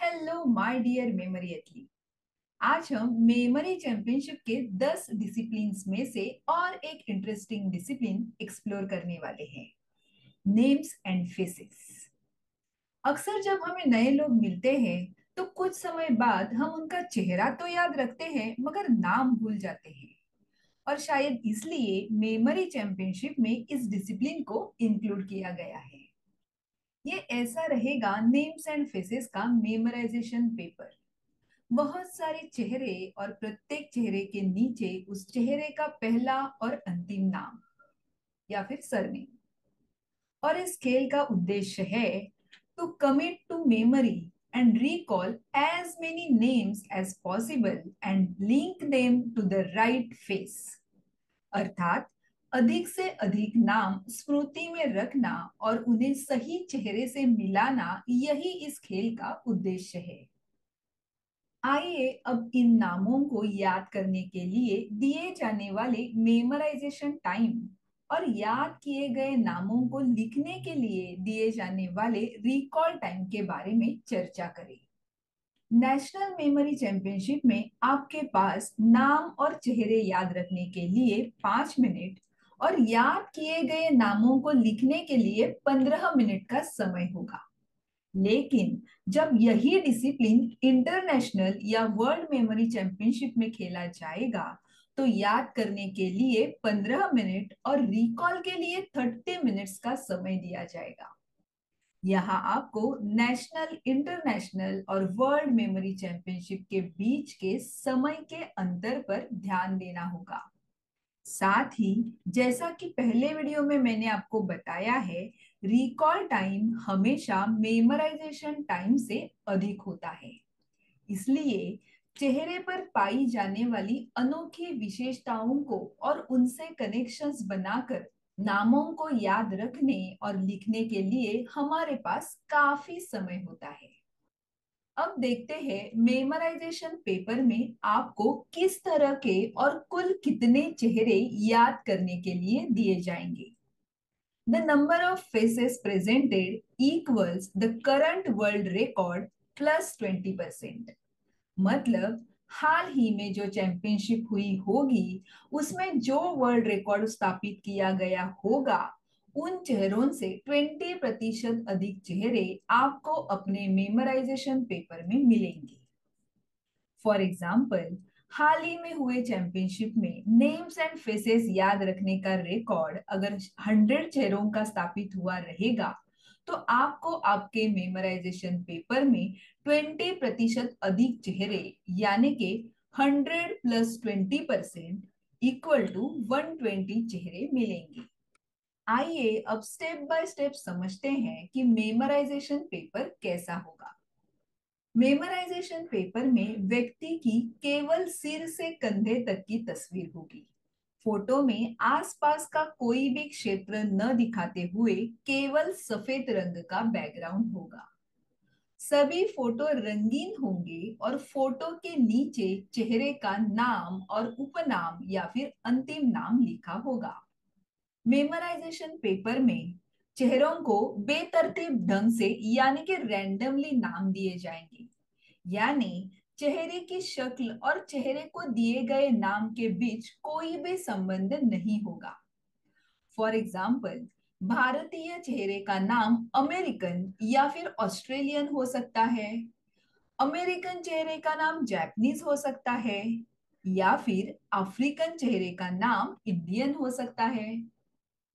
Hello my dear memory athlete. आज हम memory championship के 10 डिसिप्लिन्स में से और एक इंटरेस्टिंग डिसिप्लिन एक्सप्लोर करने वाले हैं, नेम्स एंड फेसेस। अक्सर जब हमें नए लोग मिलते हैं तो कुछ समय बाद हम उनका चेहरा तो याद रखते हैं मगर नाम भूल जाते हैं। और शायद इसलिए मेमोरी चैंपियनशिप में इस डिसिप्लिन को इंक्लूड किया गया है। ये ऐसा रहेगा नेम्स एंड फेसेस का मेमोराइजेशन पेपर। बहुत सारे चेहरे और प्रत्येक चेहरे के नीचे उस चेहरे का पहला और अंतिम नाम या फिर सरनेम। और इस खेल का उद्देश्य है to commit to memory and recall as many names as possible and link them to the right face. अर्थात अधिक से अधिक नाम स्मृति में रखना और उन्हें सही चेहरे से मिलाना, यही इस खेल का उद्देश्य है। आइए अब इन नामों को याद करने के लिए दिए जाने वाले मेमोराइजेशन टाइम और याद किए गए नामों को लिखने के लिए दिए जाने वाले रिकॉल टाइम के बारे में चर्चा करें। नेशनल मेमोरी चैंपियनशिप में आपके पास नाम और चेहरे याद रखने के लिए 5 मिनट और याद किए गए नामों को लिखने के लिए 15 मिनट का समय होगा। लेकिन जब यही डिसिप्लिन इंटरनेशनल या वर्ल्ड मेमोरी चैंपियनशिप में खेला जाएगा तो याद करने के लिए 15 मिनट और रिकॉल के लिए 30 मिनट्स का समय दिया जाएगा। यहाँ आपको नेशनल, इंटरनेशनल और वर्ल्ड मेमोरी चैंपियनशिप के बीच के समय के अंतर पर ध्यान देना होगा। साथ ही जैसा कि पहले वीडियो में मैंने आपको बताया है, रिकॉल टाइम हमेशा मेमोराइजेशन टाइम से अधिक होता है। इसलिए चेहरे पर पाई जाने वाली अनोखी विशेषताओं को और उनसे कनेक्शंस बनाकर नामों को याद रखने और लिखने के लिए हमारे पास काफी समय होता है। अब देखते हैं मेमोराइजेशन पेपर में आपको किस तरह के और कुल कितने चेहरे याद करने के लिए दिए जाएंगे। The number of faces presented equals the current world record plus 20%। मतलब हाल ही में जो चैंपियनशिप हुई होगी उसमें जो वर्ल्ड रिकॉर्ड स्थापित किया गया होगा, उन चेहरों से 20% अधिक चेहरे आपको अपने मेमोराइजेशन पेपर में मिलेंगे। फॉर एग्जाम्पल, हाल ही में हुए चैंपियनशिप में नेम्स एंड फेसेस याद रखने का रिकॉर्ड अगर 100 चेहरों का स्थापित हुआ रहेगा तो आपको आपके मेमोराइजेशन पेपर में 20% अधिक चेहरे यानी कि 100 प्लस 20% इक्वल टू 120 चेहरे मिलेंगे। आइए अब स्टेप बाय स्टेप समझते हैं कि मेमोराइजेशन पेपर कैसा होगा। मेमोराइजेशन पेपर में व्यक्ति की केवल सिर से कंधे तक की तस्वीर होगी। फोटो में आसपास का कोई भी क्षेत्र न दिखाते हुए केवल सफेद रंग का बैकग्राउंड होगा। सभी फोटो रंगीन होंगे और फोटो के नीचे चेहरे का नाम और उपनाम या फिर अंतिम नाम लिखा होगा। मेमोराइजेशन पेपर में चेहरों को बेतरतीब ढंग से यानी कि रैंडमली नाम दिए जाएंगे। यानी चेहरे की शक्ल और चेहरे को दिए गए नाम के बीच कोई भी संबंध नहीं होगा। फॉर एग्जाम्पल, भारतीय चेहरे का नाम अमेरिकन या फिर ऑस्ट्रेलियन हो सकता है। अमेरिकन चेहरे का नाम जापानीज हो सकता है या फिर अफ्रीकन चेहरे का नाम इंडियन हो सकता है।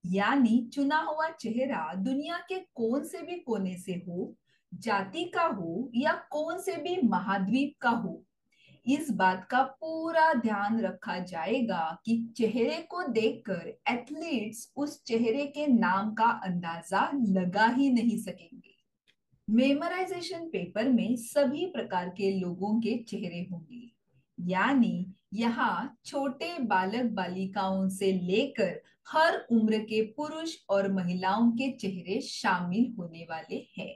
यानी चुना हुआ चेहरा दुनिया के कौन से भी कोने से हो, जाति का हो या कौन से भी महाद्वीप का हो, इस बात का पूरा ध्यान रखा जाएगा कि चेहरे को देखकर एथलीट्स उस चेहरे के नाम का अंदाजा लगा ही नहीं सकेंगे। मेमोराइजेशन पेपर में सभी प्रकार के लोगों के चेहरे होंगे। यानी यहाँ छोटे बालक बालिकाओं से लेकर हर उम्र के पुरुष और महिलाओं के चेहरे शामिल होने वाले हैं।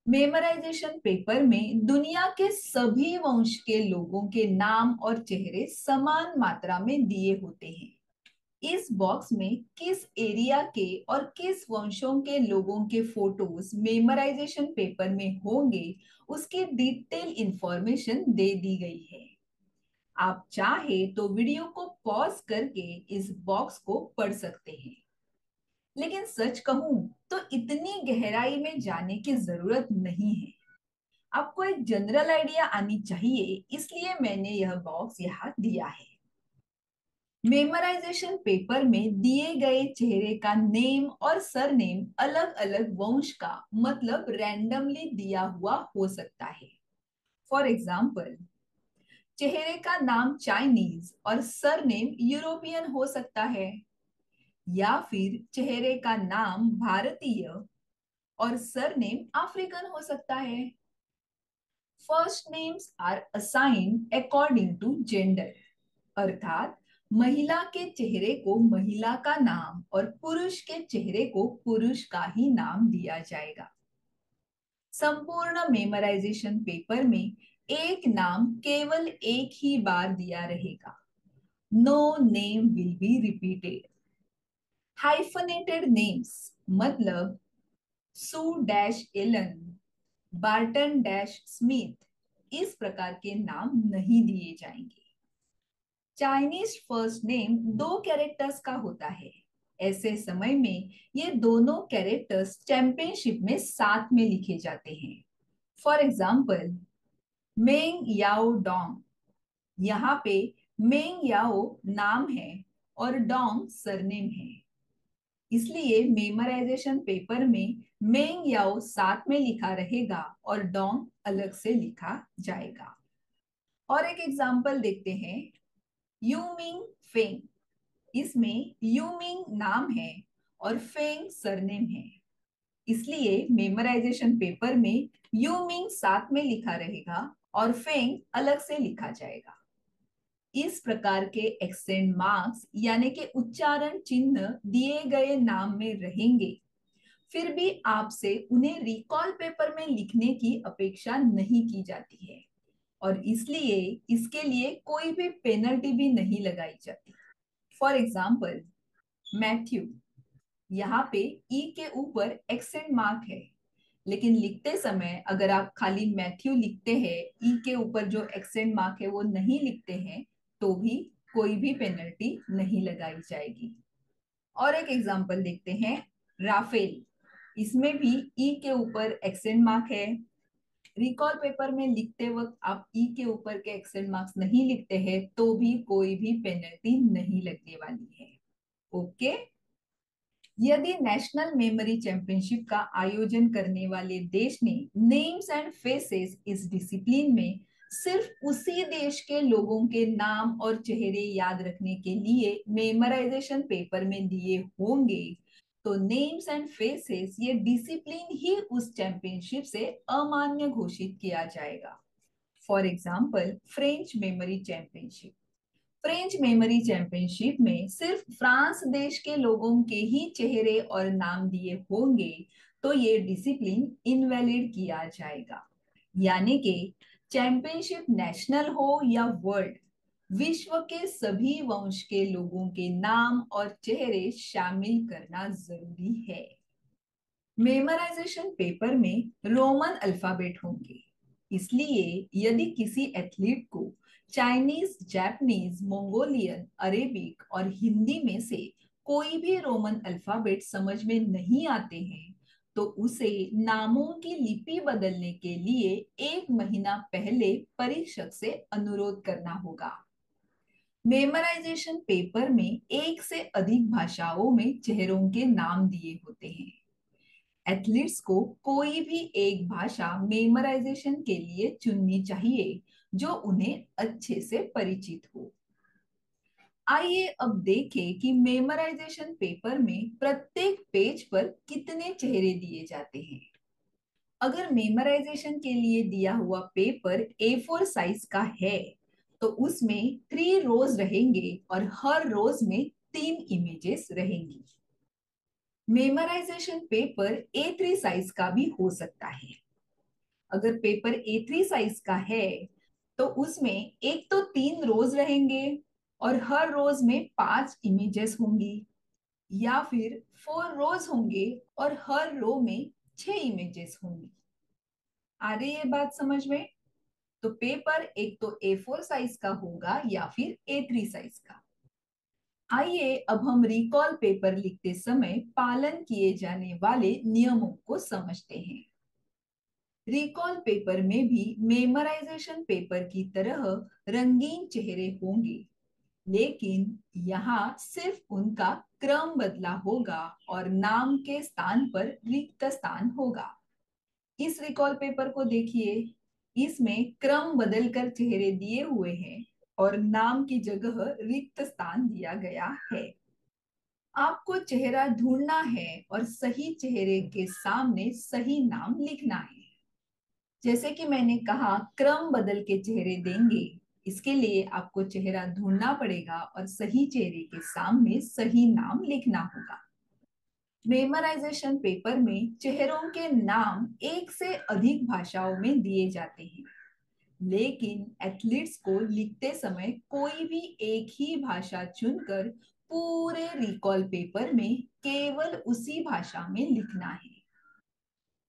मेमोराइजेशन पेपर में दुनिया के सभी वंश के लोगों के नाम और चेहरे समान मात्रा में दिए होते हैं। इस बॉक्स में किस एरिया के और किस वंशों के लोगों के फोटोज मेमोराइजेशन पेपर में होंगे उसकी डिटेल इंफॉर्मेशन दे दी गई है। आप चाहे तो वीडियो को पॉज करके इस बॉक्स को पढ़ सकते हैं। लेकिन सच कहूं तो इतनी गहराई में जाने की जरूरत नहीं है। आपको एक जनरल आइडिया आनी चाहिए, इसलिए मैंने यह बॉक्स यहाँ दिया है। मेमोराइजेशन पेपर में दिए गए चेहरे का नेम और सरनेम अलग अलग वंश का मतलब रैंडमली दिया हुआ हो सकता है। फॉर एग्जाम्पल, चेहरे का नाम चाइनीज और सरनेम यूरोपियन हो सकता है, या फिर चेहरे का नाम भारतीय और सरनेम अफ्रीकन हो सकता है। First names are assigned according to gender, अर्थात महिला के चेहरे को महिला का नाम और पुरुष के चेहरे को पुरुष का ही नाम दिया जाएगा। संपूर्ण मेमोराइजेशन पेपर में एक नाम केवल एक ही बार दिया रहेगा। No name will be repeated. Hyphenated names मतलब Sue dash Allen, Barton dash Smith, इस प्रकार के नाम नहीं दिए जाएंगे। चाइनीज फर्स्ट नेम 2 कैरेक्टर्स का होता है। ऐसे समय में ये दोनों कैरेक्टर्स चैंपियनशिप में साथ में लिखे जाते हैं। फॉर एग्जाम्पल, मेंग याओ डोंग, यहाँ पे मेंग याओ नाम है और डोंग सरनेम है, इसलिए मेमोराइजेशन पेपर में मेंग याओ साथ में लिखा रहेगा और डोंग अलग से लिखा जाएगा। और एक एग्जाम्पल देखते हैं, यूमिंग फेंग, इसमें यूमिंग नाम है और फेंग सरनेम है, इसलिए मेमोराइजेशन पेपर में यूमिंग साथ में लिखा रहेगा और फेंग अलग से लिखा जाएगा। इस प्रकार के एक्सेंट मार्क्स यानी कि उच्चारण चिन्ह दिए गए नाम में रहेंगे, फिर भी आपसे उन्हें रिकॉल पेपर में लिखने की अपेक्षा नहीं की जाती है और इसलिए इसके लिए कोई भी पेनल्टी भी नहीं लगाई जाती। फॉर एग्जाम्पल, मैथ्यू, यहाँ पे ई के ऊपर एक्सेंट मार्क है, लेकिन लिखते समय अगर आप खाली मैथ्यू लिखते हैं, ई के ऊपर जो एक्सेंट मार्क है वो नहीं लिखते हैं, तो भी कोई भी पेनल्टी नहीं लगाई जाएगी। और एक एग्जांपल देखते हैं, राफेल, इसमें भी ई के ऊपर एक्सेंट मार्क है। रिकॉल पेपर में लिखते वक्त आप ई के ऊपर के एक्सेंट मार्क्स नहीं लिखते हैं तो भी कोई भी पेनल्टी नहीं लगने वाली है। ओके। यदि नेशनल मेमोरी चैंपियनशिप का आयोजन करने वाले देश ने नेम्स एंड फेसेस इस डिसिप्लिन में सिर्फ उसी देश के लोगों के नाम और चेहरे याद रखने के लिए मेमोराइजेशन पेपर में दिए होंगे, तो नेम्स एंड फेसेस ये डिसिप्लिन ही उस चैंपियनशिप से अमान्य घोषित किया जाएगा। For example, French memory championship, French memory championship में सिर्फ फ्रांस देश के लोगों के ही चेहरे और नाम दिए होंगे, तो ये डिसिप्लिन इनवैलिड किया जाएगा। यानी कि चैंपियनशिप नेशनल हो या वर्ल्ड, विश्व के सभी वंश के लोगों के नाम और चेहरे शामिल करना जरूरी है। मेमोराइजेशन पेपर में रोमन अल्फाबेट होंगे, इसलिए यदि किसी एथलीट को चाइनीज, जापानीज, मंगोलियन, अरेबिक और हिंदी में से कोई भी रोमन अल्फाबेट समझ में नहीं आते हैं, तो उसे नामों की लिपि बदलने के लिए 1 महीना पहले परीक्षक से अनुरोध करना होगा। मेमोराइजेशन पेपर में एक से अधिक भाषाओं में चेहरों के नाम दिए होते हैं। एथलीट्स को कोई भी एक भाषा मेमोराइजेशन के लिए चुननी चाहिए जो उन्हें अच्छे से परिचित हो। आइए अब देखें कि मेमोराइजेशन पेपर में प्रत्येक पेज पर कितने चेहरे दिए जाते हैं। अगर मेमोराइजेशन के लिए दिया हुआ पेपर A4 साइज का है, तो उसमें 3 रोज रहेंगे और हर रोज में 3 इमेजेस रहेंगी। मेमोराइजेशन पेपर A3 साइज का भी हो सकता है। अगर पेपर A3 साइज का है, तो उसमें एक तो 3 रोज रहेंगे और हर रोज में 5 इमेजेस होंगी, या फिर 4 रोज होंगे और हर रो में 6 इमेजेस होंगी। आ रही है बात समझ में? तो पेपर एक तो A4 साइज का होगा या फिर A3 साइज का। आइए अब हम रिकॉल पेपर लिखते समय पालन किए जाने वाले नियमों को समझते हैं। रिकॉल पेपर में भी मेमोराइजेशन पेपर की तरह रंगीन चेहरे होंगे, लेकिन यहाँ सिर्फ उनका क्रम बदला होगा और नाम के स्थान पर रिक्त स्थान होगा। इस रिकॉल पेपर को देखिए, इसमें क्रम बदलकर चेहरे दिए हुए हैं और नाम की जगह रिक्त स्थान दिया गया है। आपको चेहरा ढूंढना है और सही चेहरे के सामने सही नाम लिखना है। जैसे कि मैंने कहा, क्रम बदल के चेहरे देंगे, इसके लिए आपको चेहरा ढूंढना पड़ेगा और सही चेहरे के सामने सही नाम लिखना होगा। मेमोराइजेशन पेपर में चेहरों के नाम एक से अधिक भाषाओं में दिए जाते हैं, लेकिन एथलीट्स को लिखते समय कोई भी एक ही भाषा चुनकर पूरे रिकॉल पेपर में केवल उसी भाषा में लिखना है।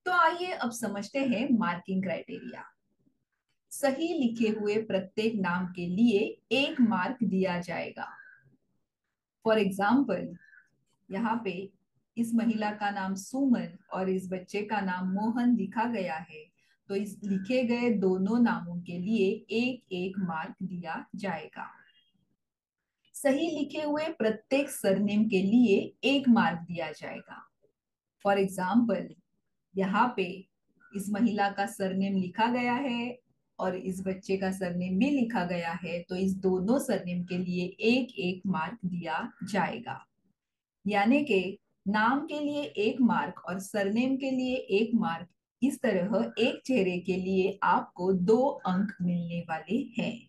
तो आइए अब समझते हैं मार्किंग क्राइटेरिया। सही लिखे हुए प्रत्येक नाम के लिए 1 मार्क दिया जाएगा। फॉर एग्जाम्पल, यहाँ पे इस महिला का नाम सुमन और इस बच्चे का नाम मोहन लिखा गया है, तो इस लिखे गए दोनों नामों के लिए 1-1 मार्क दिया जाएगा। सही लिखे हुए प्रत्येक सरनेम के लिए 1 मार्क दिया जाएगा। फॉर एग्जाम्पल, यहाँ पे इस महिला का सरनेम लिखा गया है और इस बच्चे का सरनेम भी लिखा गया है, तो इस दोनों सरनेम के लिए 1-1 मार्क दिया जाएगा। यानी कि नाम के लिए 1 मार्क और सरनेम के लिए 1 मार्क, इस तरह एक चेहरे के लिए आपको 2 अंक मिलने वाले हैं।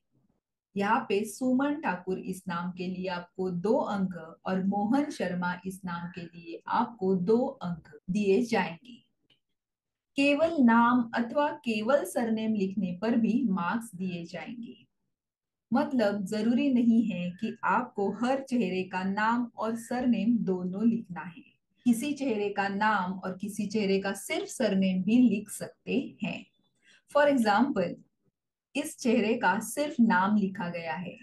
यहाँ पे सुमन ठाकुर इस नाम के लिए आपको 2 अंक और मोहन शर्मा इस नाम के लिए आपको 2 अंक दिए जाएंगे। केवल नाम अथवा केवल सरनेम लिखने पर भी मार्क्स दिए जाएंगे। मतलब जरूरी नहीं है कि आपको हर चेहरे का नाम और सरनेम दोनों लिखना है। किसी चेहरे का नाम और किसी चेहरे का सिर्फ सरनेम भी लिख सकते हैं। फॉर एग्जाम्पल, इस चेहरे का सिर्फ नाम लिखा गया है,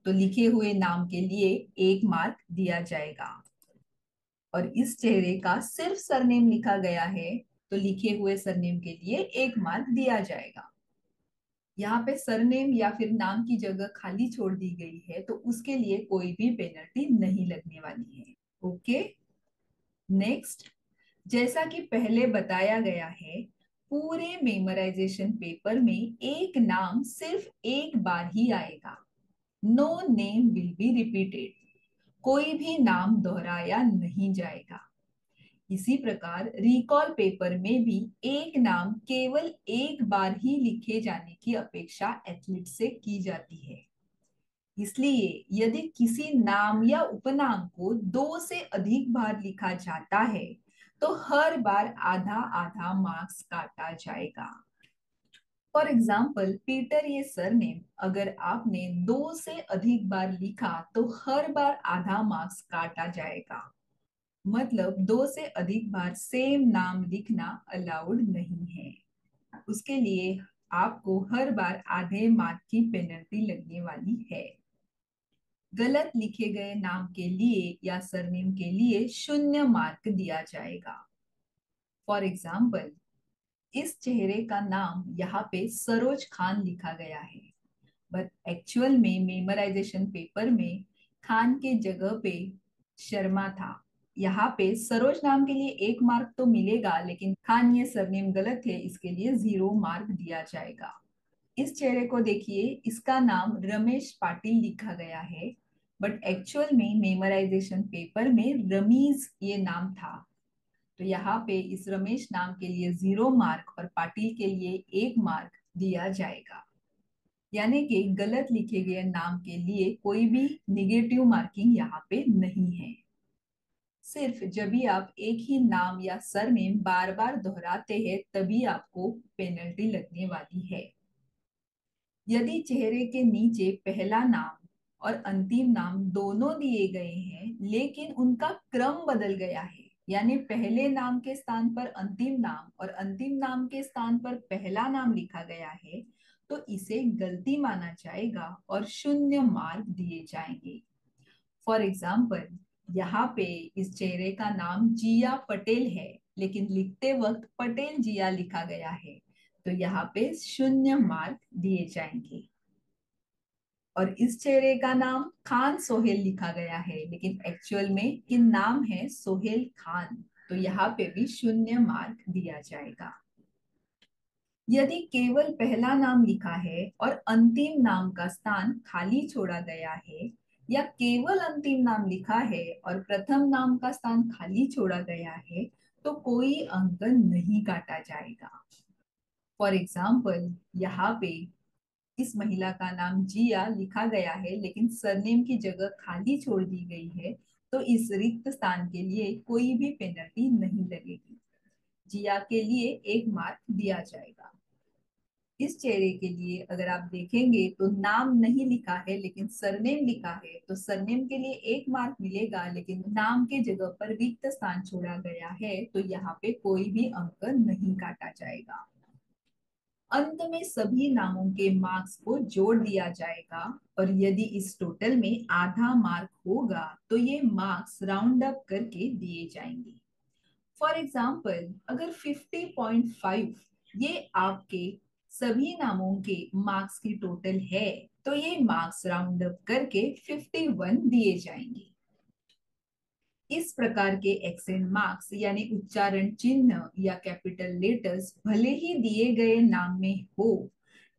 तो लिखे हुए नाम के लिए 1 मार्क दिया जाएगा। और इस चेहरे का सिर्फ सरनेम लिखा गया है, तो लिखे हुए सरनेम के लिए 1 मार्क दिया जाएगा। यहाँ पे सरनेम या फिर नाम की जगह खाली छोड़ दी गई है, तो उसके लिए कोई भी पेनल्टी नहीं लगने वाली है। ओके, नेक्स्ट, जैसा कि पहले बताया गया है, पूरे मेमोराइजेशन पेपर में एक नाम सिर्फ एक बार ही आएगा। No name will be repeated. कोई भी नाम दोहराया नहीं जाएगा। इसी प्रकार रिकॉल पेपर में भी एक नाम केवल एक बार ही लिखे जाने की अपेक्षा एथलीट से की जाती है। इसलिए यदि किसी नाम या उपनाम को 2 से अधिक बार लिखा जाता है, तो हर बार आधा आधा मार्क्स काटा जाएगा। फॉर एग्जाम्पल, पीटर ये सरनेम अगर आपने 2 से अधिक बार लिखा, तो हर बार आधा मार्क्स काटा जाएगा। मतलब 2 से अधिक बार सेम नाम लिखना अलाउड नहीं है। उसके लिए आपको हर बार आधे मार्क की पेनल्टी लगने वाली है। गलत लिखे गए नाम के लिए या सरनेम के लिए 0 मार्क दिया जाएगा। फॉर एग्जाम्पल, इस चेहरे का नाम यहाँ पे सरोज खान लिखा गया है, बट एक्चुअल में मेमोराइजेशन पेपर में खान के जगह पे शर्मा था। यहाँ पे सरोज नाम के लिए 1 मार्क तो मिलेगा, लेकिन खान ये सरनेम गलत है, इसके लिए 0 मार्क दिया जाएगा। इस चेहरे को देखिए, इसका नाम रमेश पाटिल लिखा गया है, बट एक्चुअल में मेमोराइजेशन पेपर में रमीज ये नाम था। तो यहाँ पे इस रमेश नाम के लिए 0 मार्क और पाटिल के लिए 1 मार्क दिया जाएगा। यानी कि गलत लिखे गए नाम के लिए कोई भी निगेटिव मार्किंग यहाँ पे नहीं है। सिर्फ जब भी आप एक ही नाम या सरनेम बार बार दोहराते हैं, तभी आपको पेनल्टी लगने वाली है। यदि चेहरे के नीचे पहला नाम और अंतिम नाम दोनों दिए गए हैं, लेकिन उनका क्रम बदल गया है, यानी पहले नाम के स्थान पर अंतिम नाम और अंतिम नाम के स्थान पर पहला नाम लिखा गया है, तो इसे गलती माना जाएगा और 0 मार्क दिए जाएंगे। फॉर एग्जाम्पल, यहाँ पे इस चेहरे का नाम जिया पटेल है, लेकिन लिखते वक्त पटेल जिया लिखा गया है, तो यहाँ पे 0 मार्क दिए जाएंगे। और इस चेहरे का नाम खान सोहेल लिखा गया है, लेकिन एक्चुअल में कि नाम है सोहेल खान, तो यहाँ पे भी 0 मार्क दिया जाएगा। यदि केवल पहला नाम लिखा है और अंतिम नाम का स्थान खाली छोड़ा गया है, या केवल अंतिम नाम लिखा है और प्रथम नाम का स्थान खाली छोड़ा गया है, तो कोई अंक नहीं काटा जाएगा। फॉर एग्जाम्पल, यहाँ पे इस महिला का नाम जिया लिखा गया है, लेकिन सरनेम की जगह खाली छोड़ दी गई है, तो इस रिक्त स्थान के लिए कोई भी पेनल्टी नहीं लगेगी। जिया के लिए 1 मार्क दिया जाएगा। इस चेहरे के लिए अगर आप देखेंगे तो नाम नहीं लिखा है लेकिन सरनेम लिखा है, तो सरनेम के लिए 1 मार्क मिलेगा, लेकिन नाम के जगह पर रिक्त स्थान छोड़ा गया है, तो यहाँ पे कोई भी अंक नहीं काटा जाएगा। अंत में सभी नामों के मार्क्स को जोड़ दिया जाएगा, और यदि इस टोटल में आधा मार्क होगा तो ये मार्क्स राउंड अप करके दिए जाएंगे। फॉर एग्जाम्पल, अगर 50.5 ये आपके सभी नामों के मार्क्स की टोटल है, तो ये मार्क्स राउंड अप करके 51 दिए जाएंगे। इस प्रकार के एक्सेंट मार्क्स यानी उच्चारण चिन्ह या कैपिटल लेटर्स भले ही दिए गए नाम में हो,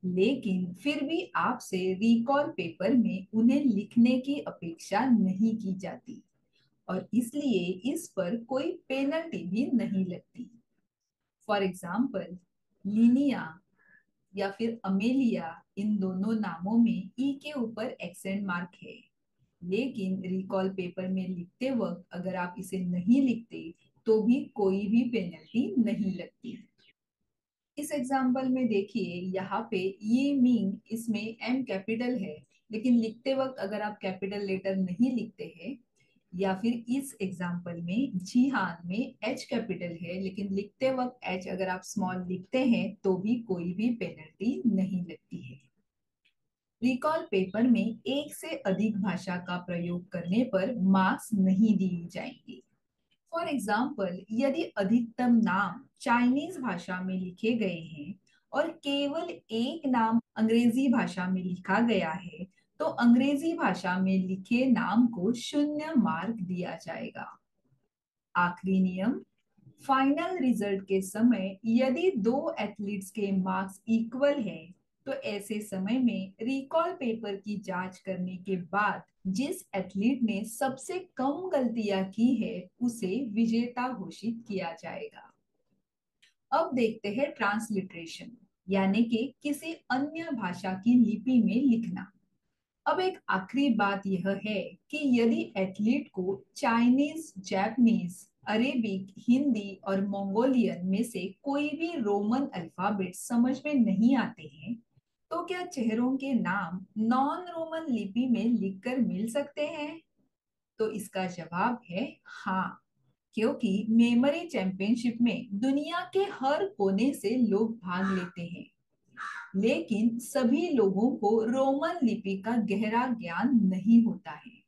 लेकिन फिर भी आपसे रिकॉल पेपर में उन्हें लिखने की अपेक्षा नहीं की जाती, और इसलिए इस पर कोई पेनल्टी भी नहीं लगती। फॉर एग्जाम्पल, लिनिया या फिर अमेलिया, इन दोनों नामों में ई के ऊपर एक्सेंट मार्क है, लेकिन रिकॉल पेपर में लिखते वक्त अगर आप इसे नहीं लिखते तो भी कोई भी पेनल्टी नहीं लगती। इस एग्जाम्पल में देखिए, यहाँ पे ये मीन इसमें एम कैपिटल है, लेकिन लिखते वक्त अगर आप कैपिटल लेटर नहीं लिखते हैं, या फिर इस एग्जाम्पल में जिहान में एच कैपिटल है लेकिन लिखते वक्त एच अगर आप स्मॉल लिखते हैं, तो भी कोई भी पेनल्टी नहीं लगती है। रिकॉल पेपर में एक से अधिक भाषा का प्रयोग करने पर मार्क्स नहीं दिए जाएंगे। फॉर एग्जाम्पल, यदि अधिकतम नाम चाइनीज भाषा में लिखे गए हैं और केवल एक नाम अंग्रेजी भाषा में लिखा गया है, तो अंग्रेजी भाषा में लिखे नाम को 0 मार्क दिया जाएगा। आखिरी नियम, फाइनल रिजल्ट के समय यदि दो एथलीट्स के मार्क्स इक्वल है, तो ऐसे समय में रिकॉल पेपर की जांच करने के बाद जिस एथलीट ने सबसे कम गलतियां की है उसे विजेता घोषित किया जाएगा। अब देखते हैं ट्रांसलिटरेशन, यानी कि किसी अन्य भाषा की लिपि में लिखना। अब एक आखिरी बात यह है कि यदि एथलीट को चाइनीज, जापानीज, अरेबिक, हिंदी और मंगोलियन में से कोई भी रोमन अल्फाबेट समझ में नहीं आते हैं, तो क्या चेहरों के नाम नॉन रोमन लिपि में लिखकर मिल सकते हैं? तो इसका जवाब है हाँ, क्योंकि मेमोरी चैंपियनशिप में दुनिया के हर कोने से लोग भाग लेते हैं, लेकिन सभी लोगों को रोमन लिपि का गहरा ज्ञान नहीं होता है।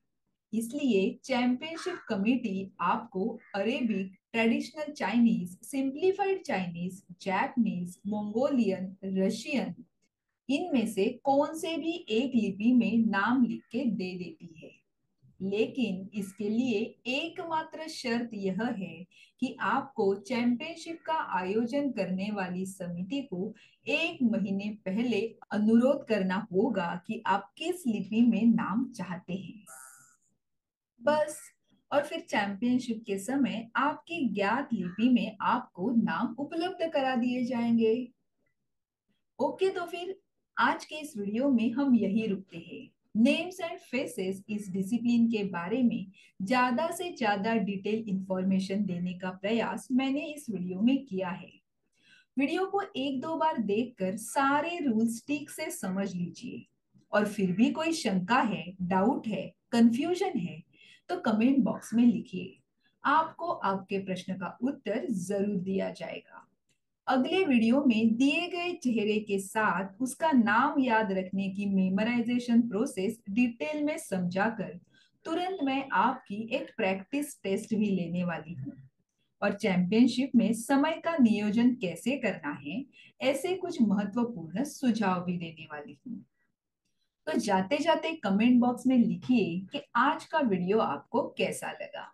इसलिए चैंपियनशिप कमेटी आपको Arabic, traditional Chinese, simplified Chinese, Japanese, Mongolian, Russian, इनमें से कौन से भी एक लिपि में नाम लिख के दे देती है। लेकिन इसके लिए एकमात्र शर्त यह है कि आपको चैंपियनशिप का आयोजन करने वाली समिति को 1 महीने पहले अनुरोध करना होगा कि आप किस लिपि में नाम चाहते हैं। बस, और फिर चैंपियनशिप के समय आपकी ज्ञात लिपि में आपको नाम उपलब्ध करा दिए जाएंगे। ओके, तो फिर आज के इस वीडियो में हम यही रुकते हैं। नेम्स एंड फेसेस इस डिसिप्लिन के बारे में ज्यादा से ज्यादा डिटेल इंफॉर्मेशन देने का प्रयास मैंने इस वीडियो में किया है। वीडियो को 1-2 बार देखकर सारे रूल्स ठीक से समझ लीजिए, और फिर भी कोई शंका है, डाउट है, कंफ्यूजन है, तो कमेंट बॉक्स में लिखिए। आपको आपके प्रश्न का उत्तर जरूर दिया जाएगा। अगले वीडियो में दिए गए चेहरे के साथ उसका नाम याद रखने की मेमोराइजेशन प्रोसेस डिटेल में समझाकर तुरंत मैं आपकी एक प्रैक्टिस टेस्ट भी लेने वाली हूँ। और चैंपियनशिप में समय का नियोजन कैसे करना है, ऐसे कुछ महत्वपूर्ण सुझाव भी देने वाली हूँ। तो जाते जाते कमेंट बॉक्स में लिखिए कि आज का वीडियो आपको कैसा लगा,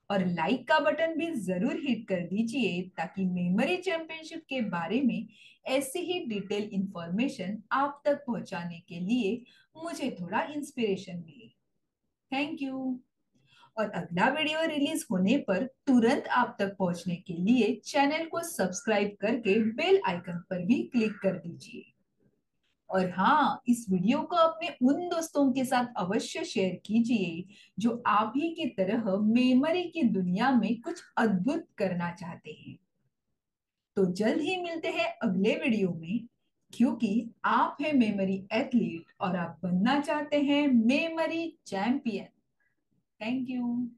और लाइक का बटन भी जरूर हिट कर दीजिए ताकि मेमोरी चैंपियनशिप के बारे में ऐसी ही डिटेल इंफॉर्मेशन आप तक पहुंचाने के लिए मुझे थोड़ा इंस्पिरेशन मिले। Thank you. और अगला वीडियो रिलीज होने पर तुरंत आप तक पहुंचने के लिए चैनल को सब्सक्राइब करके बेल आइकन पर भी क्लिक कर दीजिए। और हाँ, इस वीडियो को अपने उन दोस्तों के साथ अवश्य शेयर कीजिए जो आप ही की तरह मेमोरी की दुनिया में कुछ अद्भुत करना चाहते हैं। तो जल्द ही मिलते हैं अगले वीडियो में, क्योंकि आप हैं मेमोरी एथलीट और आप बनना चाहते हैं मेमोरी चैंपियन। Thank you.